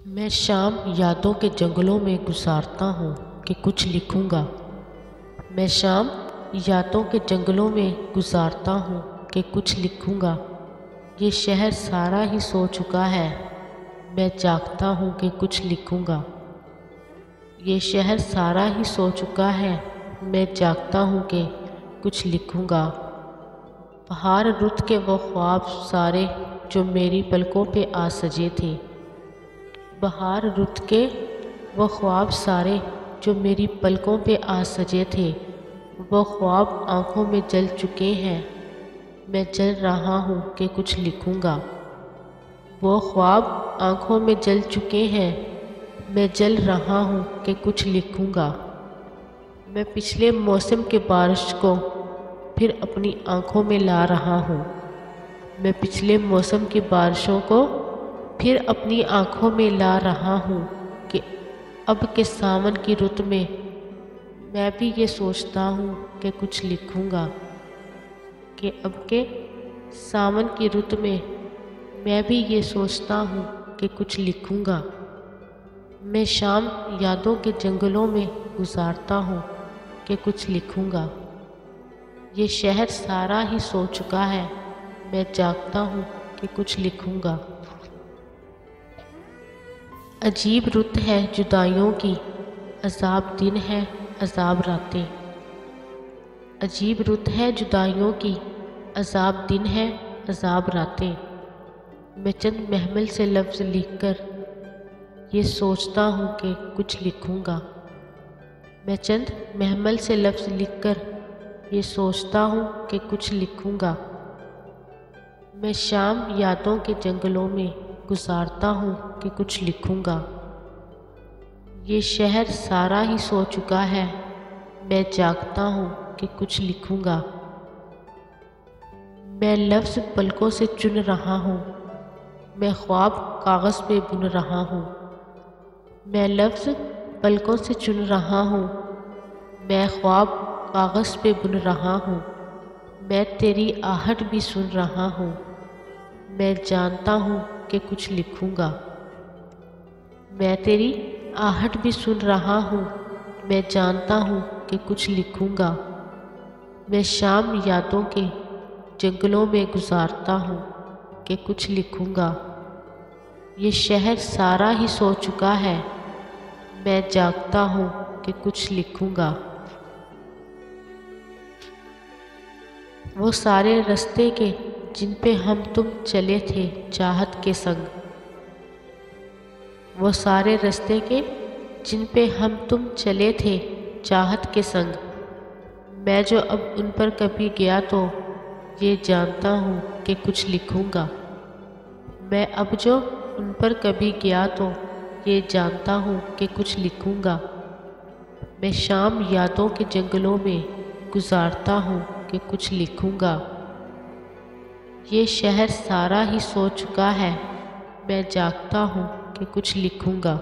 मैं शाम यादों के जंगलों में गुजारता हूँ कि कुछ लिखूँगा। मैं शाम यादों के जंगलों में गुजारता हूँ कि कुछ लिखूँगा। ये शहर सारा ही सो चुका है, मैं जागता हूँ कि कुछ लिखूँगा। ये शहर सारा ही सो चुका है, मैं जागता हूँ कि कुछ लिखूँगा। बहार रुत के वो ख्वाब सारे जो मेरी पलकों पे आ सजे थे। बहार रुत के वो ख्वाब सारे जो मेरी पलकों पे आ सजे थे। वो ख्वाब आँखों में जल चुके हैं, मैं जल रहा हूँ कि कुछ लिखूँगा। वो ख्वाब आँखों में जल चुके हैं, मैं जल रहा हूँ कि कुछ लिखूँगा। मैं पिछले मौसम के बारिश को फिर अपनी आँखों में ला रहा हूँ। मैं पिछले मौसम की बारिशों को फिर अपनी आँखों में ला रहा हूँ कि अब के सावन की रुत में मैं भी ये सोचता हूँ कि कुछ लिखूँगा। कि अब के सावन की रुत में मैं भी ये सोचता हूँ कि कुछ लिखूँगा। मैं शाम यादों के जंगलों में गुजारता हूँ कि कुछ लिखूँगा। ये शहर सारा ही सो चुका है, मैं जागता हूँ कि कुछ लिखूँगा। अजीब रुत है जुदाइयों की, अज़ाब दिन है अज़ाब रातें। अजीब रुत है जुदाइयों की, अज़ाब दिन है अज़ाब रातें। मैं चंद महमल से लफ्ज़ लिखकर ये सोचता हूँ कि कुछ लिखूँगा। मैं चंद महमल से लफ्ज़ लिखकर ये सोचता हूँ कि कुछ लिखूँगा। मैं शाम यादों के जंगलों में गुजारता हूँ कि कुछ लिखूँगा। ये शहर सारा ही सो चुका है, मैं जागता हूँ कि कुछ लिखूँगा। मैं लफ्ज़ पलकों से चुन रहा हूँ, मैं ख्वाब कागज़ पे बुन रहा हूँ। मैं लफ्ज़ पलकों से चुन रहा हूँ, मैं ख्वाब कागज़ पे बुन रहा हूँ। मैं तेरी आहट भी सुन रहा हूँ, मैं जानता हूँ कि कुछ लिखूँगा। मैं तेरी आहट भी सुन रहा हूँ, मैं जानता हूँ कि कुछ लिखूँगा। मैं शाम यादों के जंगलों में गुजारता हूँ कि कुछ लिखूँगा। ये शहर सारा ही सो चुका है, मैं जागता हूँ कि कुछ लिखूँगा। वो सारे रास्ते के जिन पे हम तुम चले थे चाहत के संग। वो सारे रास्ते के जिन पे हम तुम चले थे चाहत के संग। मैं जो अब उन पर कभी गया तो ये जानता हूँ कि कुछ लिखूँगा। मैं अब जो उन पर कभी गया तो ये जानता हूँ कि कुछ लिखूँगा। मैं शाम यादों के जंगलों में गुजारता हूँ कि कुछ लिखूँगा। ये शहर सारा ही सो चुका है, मैं जागता हूँ कि कुछ लिखूँगा।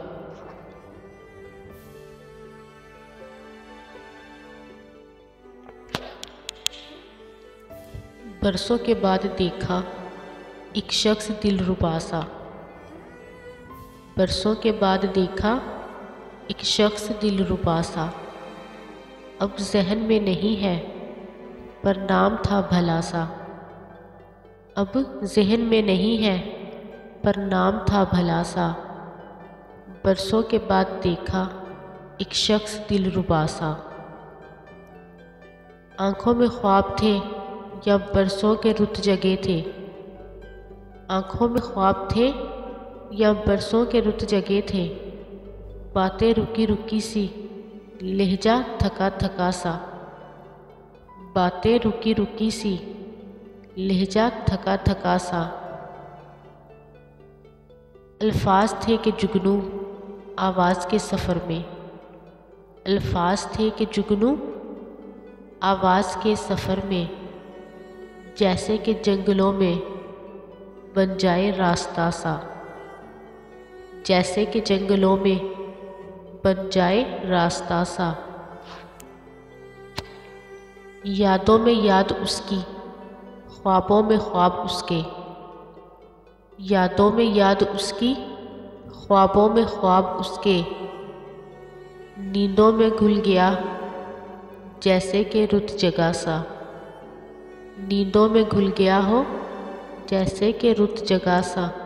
बरसों के बाद देखा एक शख्स दिलरुबा सा। बरसों के बाद देखा एक शख्स दिलरुबा सा। अब जहन में नहीं है पर नाम था भला सा। अब जहन में नहीं है पर नाम था भला सा। बरसों के बाद देखा एक शख्स दिलरुबा सा। आँखों में ख्वाब थे या बरसों के रुत जगे थे। आँखों में ख्वाब थे या बरसों के रुत जगे थे। बातें रुकी रुकी सी, लहजा थका थका सा। बातें रुकी रुकी सी, लहजा थका थका सा। अल्फाज थे कि जुगनू आवाज़ के सफ़र में। अल्फाज थे कि जुगनू आवाज़ के सफ़र में। जैसे कि जंगलों में बन जाए रास्ता सा। जैसे कि जंगलों में बन जाए रास्ता सा। यादों में याद उसकी, ख्वाबों में ख्वाब उसके। यादों में याद उसकी, ख्वाबों में ख्वाब उसके नींदों में घुल गया जैसे कि रुत जगा सा। नींदों में घुल गया हो जैसे कि रुत जगा सा।